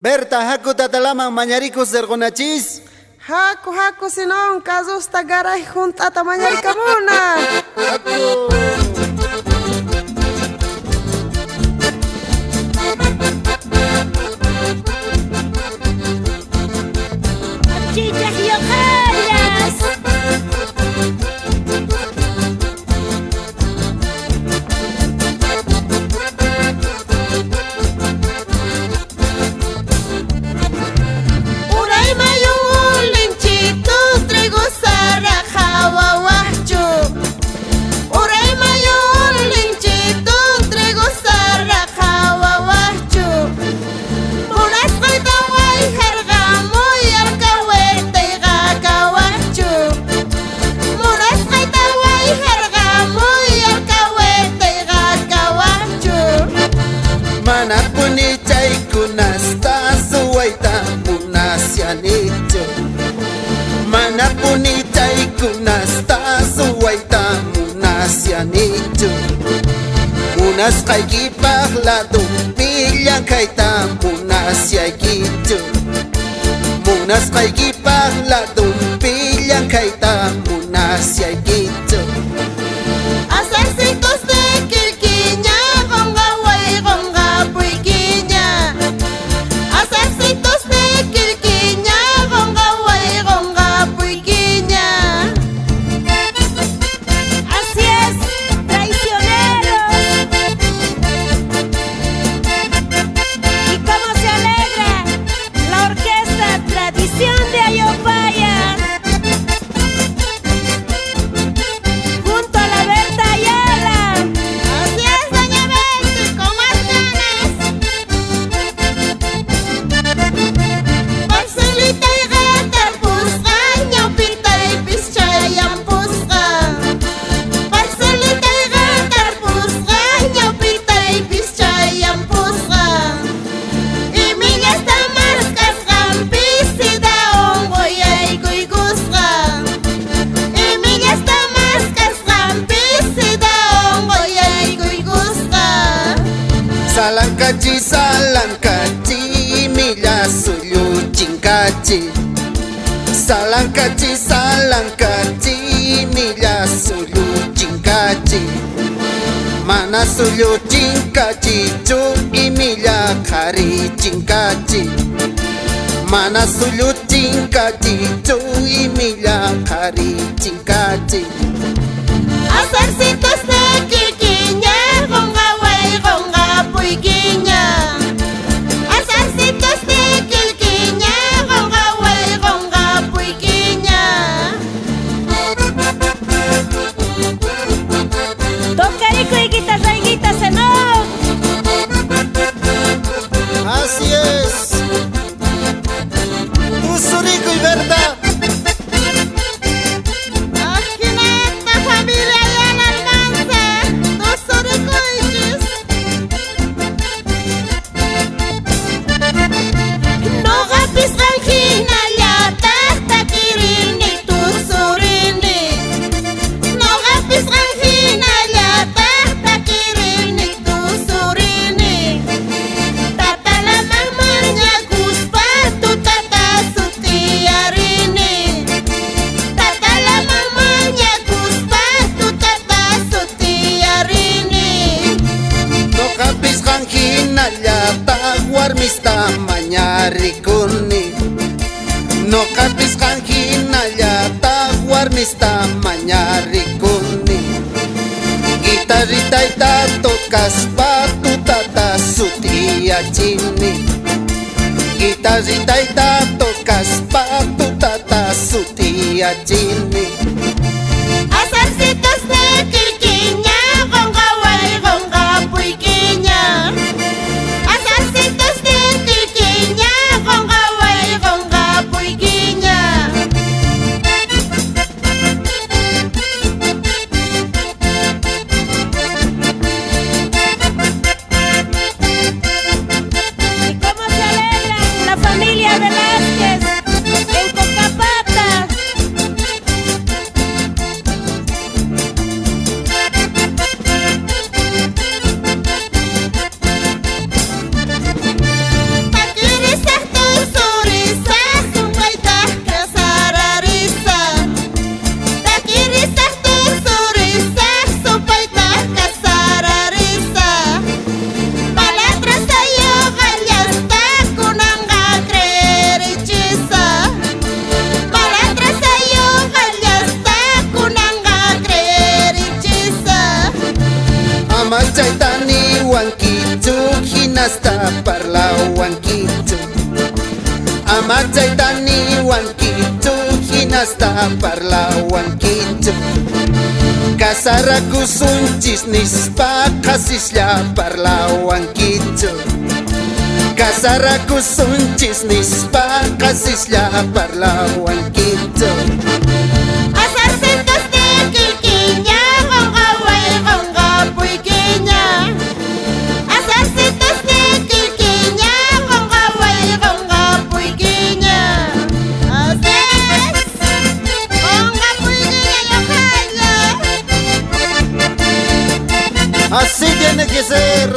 Berta, haku tatalaman mañarikus zergonachis. Haku sinon kazusta garay juntata mañarikamuna. Haku. Chillas y ojallas. Uray mayung linchitus trigo sara hawawachu. Uray mayung linchitus trigo sara hawawachu. Muras qaitaway hargamoy alkawerte gakawachu. Muras qaitaway hargamoy alkawerte gakawachu. Mana puni chay kunasta suwaita munasianicho. Mana puni chay kunasta suwaita munasianicho. Munas kaykipaq lado pillan kayta munasiakicho. Munas kaykipaq lado pillan kayta munasiakicho. Asarcitos de quilquiña, gonga guay, gonga puiquiña. Asarcitos de quilquiña, gonga guay, gonga puiquiña. Así es, traicioneros. Y cómo se alegra la orquesta Tradición de Ayopaya. Junto a la Berta Ayala. Así es, doña Betty, con más ganas. Marcelita y gata pusga, ñaupita y pischayam pusga. Marcelita y gata pusga, ñaupita y pischayam pusga. Y miña está marcas gampisida ongo y gusga. Y miña está marcas gampisida ongo y gusga. Salankachi, salankachi, milla suyu chinkachi. Salankachi, salankachi, milla suyu chinkachi. Mana suyu chinkachi, chu y milla kari chinkachi. Mana suyu chinkachi, chu y milla kari chinkachi. Asarcitos de quilquiña, gonga guay, gonga puiquiña. Asarcitos de quilquiña, gonga guay, gonga puiquiña. Tocarico y guitarra senó. Así es. Usurico y Berta. Ajineta familia yan almanza, dos oricoiches. No gapis ranjina ya tahta kirini tu surini. No gapis ranjina ya tahta kirini tu surini. Tata la mamanya guspa tu tata sutiarini. Tata la mamanya guspa tu tata sutiarini. No kapis kanjina llata warmista mañarikuni. No kapis kanjina llata warmista mañarikuni. Guitarrita y tocas pa tu tata sutiachini. Guitarrita y tocas pa tu tata sutiachini. Asarcitos de quilquiña, gonga guay, gonga puiquiña. Asarcitos de quilquiña, gonga guay, gonga puiquiña. Y cómo se alegra la familia Velázquez en Cocapata. hasta parlawan kitu Amachay taniwan kitu hinasta parlawan kitu Kasaraku sunchis nispa kasisya parlawan kitu Kasaraku sunchis nispa kasisya parlawan kitu Asarsentos de Quiquiña, Gongaway, Gongapuy Quiña. Asarsentos de Quiquiña, Gongaway, Gongapuy Quiña. Ases, Gongapuy Quiña, Yohaya. Así tiene que ser.